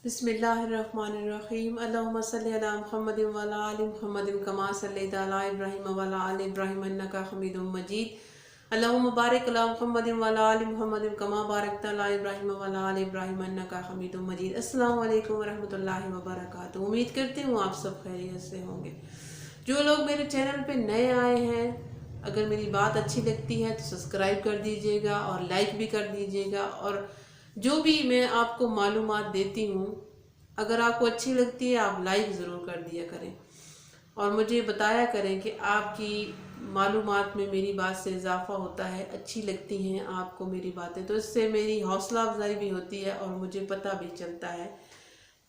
बिस्मिल्लाहिर्रहमानिर्रहीम। अल्लाहुम्मा सल्लि अला मुहम्मद व अला आलि मुहम्मद कमा सल्लैता अला इब्राहीम व अला आलि इब्राहीम इन्नका हमीदुम मजीद। अल्लाहुम्मा बारिक अला मुहम्मद व अला आलि मुहम्मद कमा बारकता अला इब्राहीम व अला आलि इब्राहीम इन्नका हमीदुम मजीद। अस्सलामु अलैकुम व रहमतुल्लाहि व बरकातुहू। उम्मीद करती हूँ आप सब खैरियत से होंगे। जो लोग मेरे चैनल पे नए आए हैं, अगर मेरी बात अच्छी लगती है तो सब्सक्राइब कर दीजिएगा और लाइक भी कर दीजिएगा। और जो भी मैं आपको मालूमात देती हूँ, अगर आपको अच्छी लगती है आप लाइक ज़रूर कर दिया करें और मुझे बताया करें कि आपकी मालूमात में मेरी बात से इजाफ़ा होता है, अच्छी लगती हैं आपको मेरी बातें, तो इससे मेरी हौसला अफजाई भी होती है और मुझे पता भी चलता है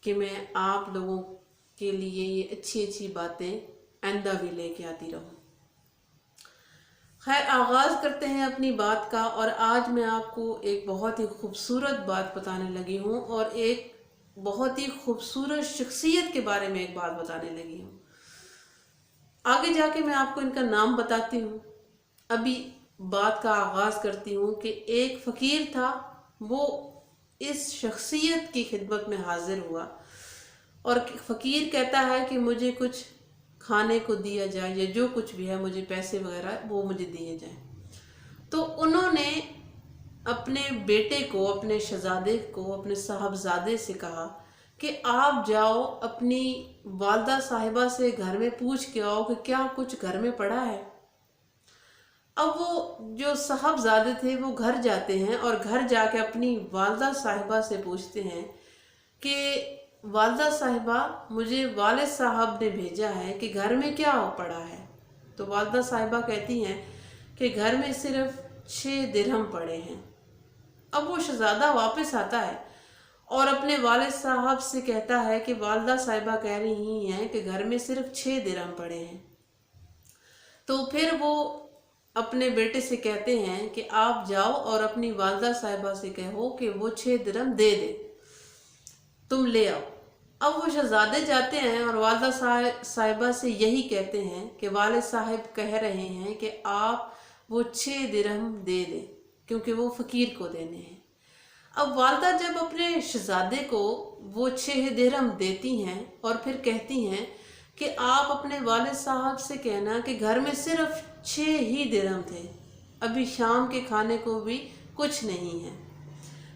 कि मैं आप लोगों के लिए ये अच्छी अच्छी बातें आइंदा भी लेके आती रहूँ। खैर, आगाज़ करते हैं अपनी बात का। और आज मैं आपको एक बहुत ही खूबसूरत बात बताने लगी हूँ और एक बहुत ही खूबसूरत शख्सियत के बारे में एक बात बताने लगी हूँ। आगे जाके मैं आपको इनका नाम बताती हूँ। अभी बात का आगाज़ करती हूँ कि एक फ़कीर था, वो इस शख्सियत की खिदमत में हाजिर हुआ और फ़कीर कहता है कि मुझे कुछ खाने को दिया जाए या जो कुछ भी है, मुझे पैसे वगैरह वो मुझे दिए जाए। तो उन्होंने अपने बेटे को, अपने शहजादे को, अपने साहबजादे से कहा कि आप जाओ अपनी वालदा साहिबा से घर में पूछ के आओ कि क्या कुछ घर में पड़ा है। अब वो जो साहबजादे थे वो घर जाते हैं और घर जाके अपनी वालदा साहिबा से पूछते हैं कि वालदा साहिबा, मुझे वालिद साहब ने भेजा है कि घर में क्या पड़ा है। तो वालदा साहिबा कहती हैं कि घर में सिर्फ 6 दिरहम पड़े हैं। अब वो शहजादा वापस आता है और अपने वालिद साहब से कहता है कि वालदा साहिबा कह रही हैं कि घर में सिर्फ 6 दिरहम पड़े हैं। तो फिर वो अपने बेटे से कहते हैं कि आप जाओ और अपनी वालदा साहिबा से कहो कि वो 6 दिरहम दे दे, तुम ले आओ। अब वो शहजादे जाते हैं और वालदा साहिबा से यही कहते हैं कि वालिद साहब कह रहे हैं कि आप वो 6 दिरहम दे दें क्योंकि वो फ़कीर को देने हैं। अब वालदा जब अपने शहजादे को वो 6 दिरहम देती हैं और फिर कहती हैं कि आप अपने वालिद साहब से कहना कि घर में सिर्फ 6 ही दिरहम थे, अभी शाम के खाने को भी कुछ नहीं है।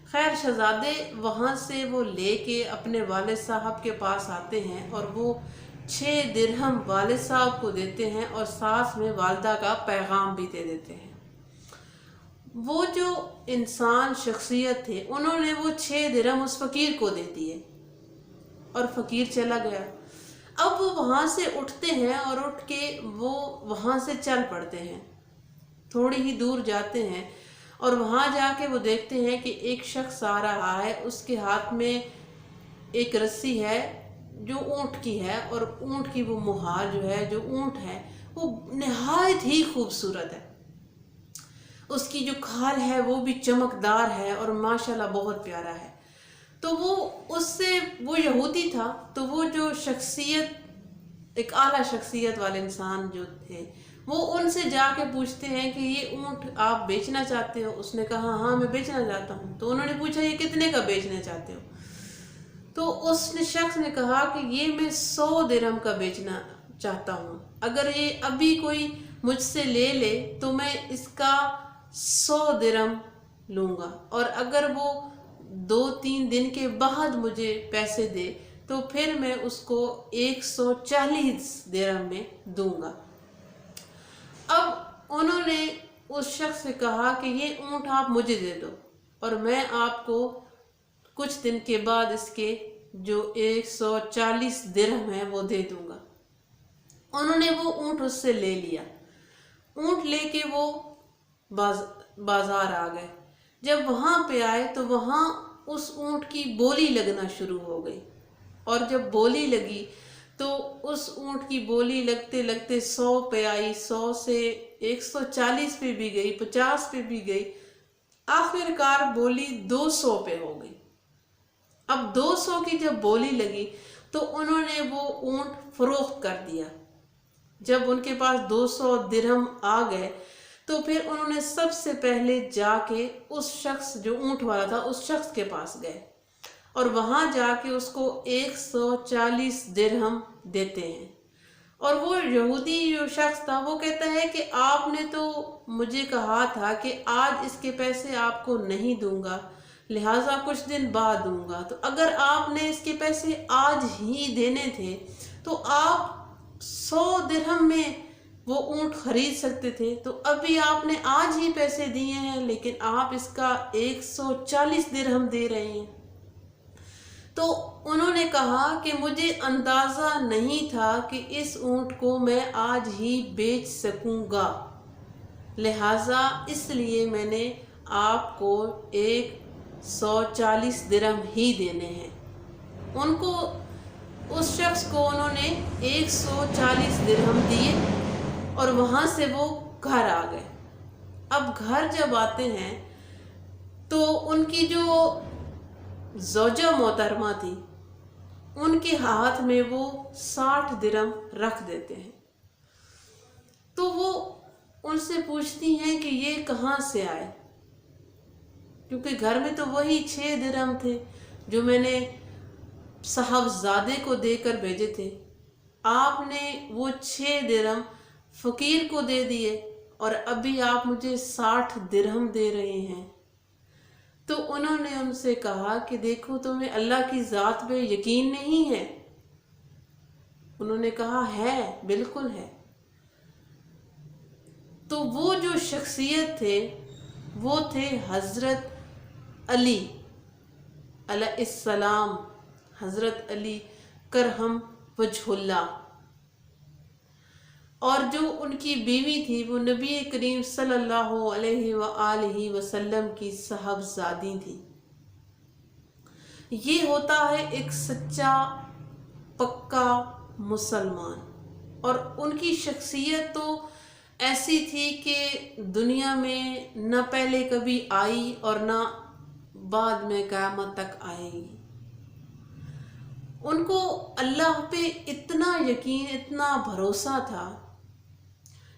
खैर, शहजादे वहाँ से वो लेके अपने वालिद साहब के पास आते हैं और वो 6 दिरहम वालिद साहब को देते हैं और साथ में वालदा का पैगाम भी दे देते हैं। वो जो इंसान शख्सियत थे, उन्होंने वो 6 दिरहम उस फ़कीर को दे दिए और फ़कीर चला गया। अब वो वहाँ से उठते हैं और उठ के वो वहाँ से चल पड़ते हैं, थोड़ी ही दूर जाते हैं और वहाँ जाके वो देखते हैं कि एक शख्स आ रहा है, उसके हाथ में एक रस्सी है जो ऊँट की है और ऊँट की वो मुहार जो है, जो ऊँट है वो नहायत ही खूबसूरत है। उसकी जो खाल है वो भी चमकदार है और माशाल्लाह बहुत प्यारा है। तो वो उससे, वो यहूदी था, तो वो जो शख्सियत, एक आला शख्सियत वाले इंसान जो थे, वो उनसे जाके पूछते हैं कि ये ऊँट आप बेचना चाहते हो। उसने कहा हाँ मैं बेचना चाहता हूँ। तो उन्होंने पूछा ये कितने का बेचना चाहते हो। तो उस शख्स ने कहा कि ये मैं 100 दिरहम का बेचना चाहता हूँ, अगर ये अभी कोई मुझसे ले ले तो मैं इसका 100 दिरहम लूँगा और अगर वो 2-3 दिन के बाद मुझे पैसे दे तो फिर मैं उसको 140 दिरहम में दूंगा। अब उन्होंने उस शख्स से कहा कि ये ऊँट आप मुझे दे दो और मैं आपको कुछ दिन के बाद इसके जो 140 दिरहम है वो दे दूंगा। उन्होंने वो ऊँट उससे ले लिया। ऊँट लेके वो बाजार आ गए। जब वहाँ पे आए तो वहाँ उस ऊँट की बोली लगना शुरू हो गई और जब बोली लगी तो उस ऊँट की बोली लगते लगते 100 पे आई, 100 से 140 पे भी गई, 50 पे भी गई, आखिरकार बोली 200 पे हो गई। अब 200 की जब बोली लगी तो उन्होंने वो ऊँट फरोख्त कर दिया। जब उनके पास 200 दिरहम आ गए तो फिर उन्होंने सबसे पहले जाके उस शख्स जो ऊँट वाला था उस शख्स के पास गए اور وہاں جا کے اس کو 140 درہم دیتے ہیں۔ اور وہ یہودی جو شخص تھا وہ کہتا ہے کہ آپ نے تو مجھے کہا تھا کہ آج اس کے پیسے آپ کو نہیں دوں گا، لہٰذا کچھ دن بعد دوں گا، تو اگر آپ نے اس کے پیسے آج ہی دینے تھے تو آپ 100 درہم میں وہ اونٹ خرید سکتے تھے، تو ابھی آپ نے آج ہی پیسے دیے ہیں لیکن آپ اس کا 140 درہم دے رہے ہیں۔ تو انہوں نے کہا کہ مجھے اندازہ نہیں تھا کہ اس اونٹ کو میں آج ہی بیچ سکوں گا، لہٰذا اس لیے میں نے آپ کو 140 درہم ہی دینے ہیں۔ ان کو، اس شخص کو انہوں نے 140 درہم دیے اور وہاں سے وہ گھر آ گئے۔ اب گھر جب آتے ہیں تو ان کی جو زوجہ محترمہ تھی ان کے ہاتھ میں وہ 60 درہم رکھ دیتے ہیں، تو وہ ان سے پوچھتی ہیں کہ یہ کہاں سے آئے، کیونکہ گھر میں تو وہی 6 درہم تھے جو میں نے صاحبزادے کو دے کر بھیجے تھے، آپ نے وہ 6 درہم فقیر کو دے دیے اور ابھی آپ مجھے 60 درہم دے رہے ہیں۔ تو انہوں نے ان سے کہا کہ دیکھو تمہیں اللہ کی ذات پہ یقین نہیں ہے؟ انہوں نے کہا ہے، بالکل ہے۔ تو وہ جو شخصیت تھے وہ تھے حضرت علی علیہ السلام، حضرت علی کرہم وجہ اللہ، اور جو ان کی بیوی تھی وہ نبی کریم صلی اللہ علیہ وآلہ وسلم کی صاحبزادی تھی۔ یہ ہوتا ہے ایک سچا پکا مسلمان، اور ان کی شخصیت تو ایسی تھی کہ دنیا میں نہ پہلے کبھی آئی اور نہ بعد میں قیامت تک آئے گی۔ ان کو اللہ پہ اتنا یقین، اتنا بھروسہ تھا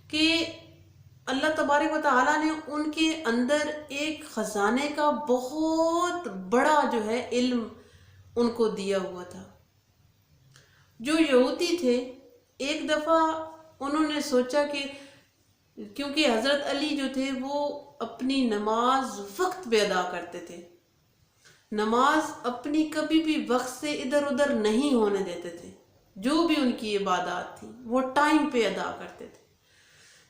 کہ اللہ تبارک و تعالیٰ نے ان کے اندر ایک خزانے کا بہت بڑا جو ہے علم ان کو دیا ہوا تھا۔ جو یہودی تھے، ایک دفعہ انہوں نے سوچا کہ کیونکہ حضرت علی جو تھے وہ اپنی نماز وقت پہ ادا کرتے تھے، نماز اپنی کبھی بھی وقت سے ادھر ادھر نہیں ہونے دیتے تھے، جو بھی ان کی عبادات تھی وہ ٹائم پہ ادا کرتے تھے۔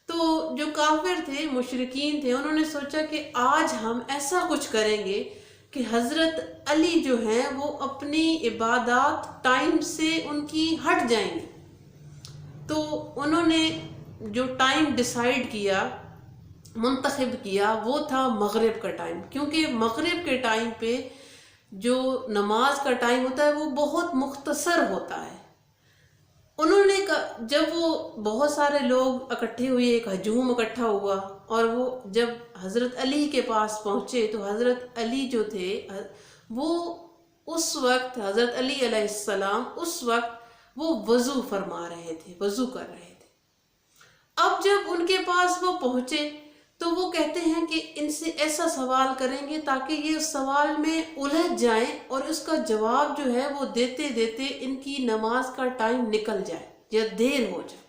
تو جو کافر تھے، مشرکین تھے، انہوں نے سوچا کہ آج ہم ایسا کچھ کریں گے کہ حضرت علی جو ہیں وہ اپنی عبادات ٹائم سے ان کی ہٹ جائیں گے۔ تو انہوں نے جو ٹائم ڈیسائیڈ کیا، منتخب کیا، وہ تھا مغرب کا ٹائم، کیونکہ مغرب کے ٹائم پہ جو نماز کا ٹائم ہوتا ہے وہ بہت مختصر ہوتا ہے۔ انہوں نے جب وہ بہت سارے لوگ اکٹھے ہوئے، ایک ہجوم اکٹھا ہوا، اور وہ جب حضرت علی کے پاس پہنچے تو حضرت علی جو تھے وہ اس وقت، حضرت علی علیہ السلام اس وقت وہ وضو فرما رہے تھے، وضو کر رہے تھے۔ اب جب ان کے پاس وہ پہنچے تو وہ کہتے ہیں کہ ان سے ایسا سوال کریں گے تاکہ یہ اس سوال میں الجھ جائیں اور اس کا جواب جو ہے وہ دیتے دیتے ان کی نماز کا ٹائم نکل جائے یا دیر ہو جائے۔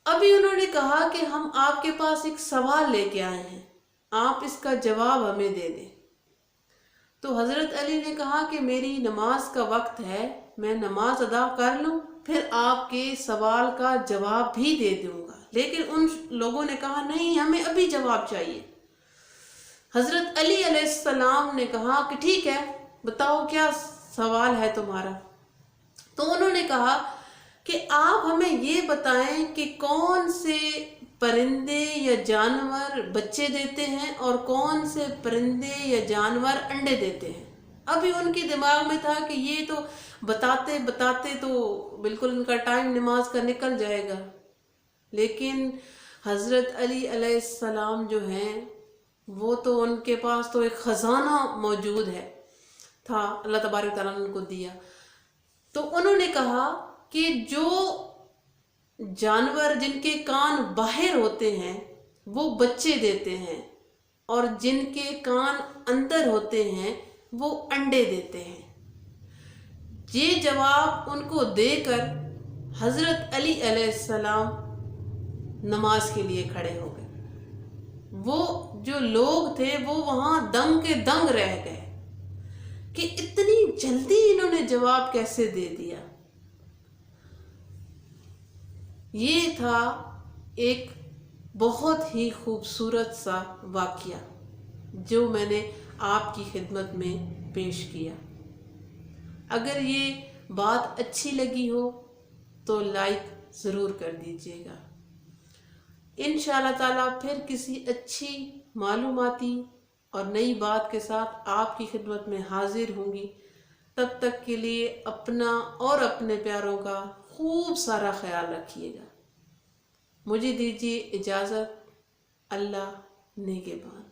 ابھی انہوں نے کہا کہ ہم آپ کے پاس ایک سوال لے کے آئے ہیں، آپ اس کا جواب ہمیں دے دیں۔ تو حضرت علی نے کہا کہ میری نماز کا وقت ہے، میں نماز ادا کر لوں پھر آپ کے سوال کا جواب بھی دے دوں گا۔ لیکن ان لوگوں نے کہا نہیں، ہمیں ابھی جواب چاہیے۔ حضرت علی علیہ السلام نے کہا کہ ٹھیک ہے، بتاؤ کیا سوال ہے تمہارا۔ تو انہوں نے کہا کہ آپ ہمیں یہ بتائیں کہ کون سے پرندے یا جانور بچے دیتے ہیں اور کون سے پرندے یا جانور انڈے دیتے ہیں۔ ابھی ان کے دماغ میں تھا کہ یہ تو بتاتے بتاتے تو بالکل ان کا ٹائم نماز کا نکل جائے گا، لیکن حضرت علی علیہ السلام جو ہیں وہ تو ان کے پاس تو ایک خزانہ موجود ہے تھا، اللہ تبارک تعالیٰ نے ان کو دیا۔ تو انہوں نے کہا کہ جو جانور جن کے کان باہر ہوتے ہیں وہ بچے دیتے ہیں، اور جن کے کان اندر ہوتے ہیں وہ انڈے دیتے ہیں۔ یہ جواب ان کو دے کر حضرت علی علیہ السلام نماز کے لیے کھڑے ہو گئے۔ وہ جو لوگ تھے وہ وہاں دنگ کے دنگ رہ گئے کہ اتنی جلدی انہوں نے جواب کیسے دے دیا۔ یہ تھا ایک بہت ہی خوبصورت سا واقعہ جو میں نے آپ کی خدمت میں پیش کیا۔ اگر یہ بات اچھی لگی ہو تو لائک ضرور کر دیجیے گا۔ انشاءاللہ تعالیٰ پھر کسی اچھی معلوماتی اور نئی بات کے ساتھ آپ کی خدمت میں حاضر ہوں گی۔ تب تک کے لیے اپنا اور اپنے پیاروں کا خوب سارا خیال رکھیے گا۔ مجھے دیجیے اجازت۔ اللہ نگہبان۔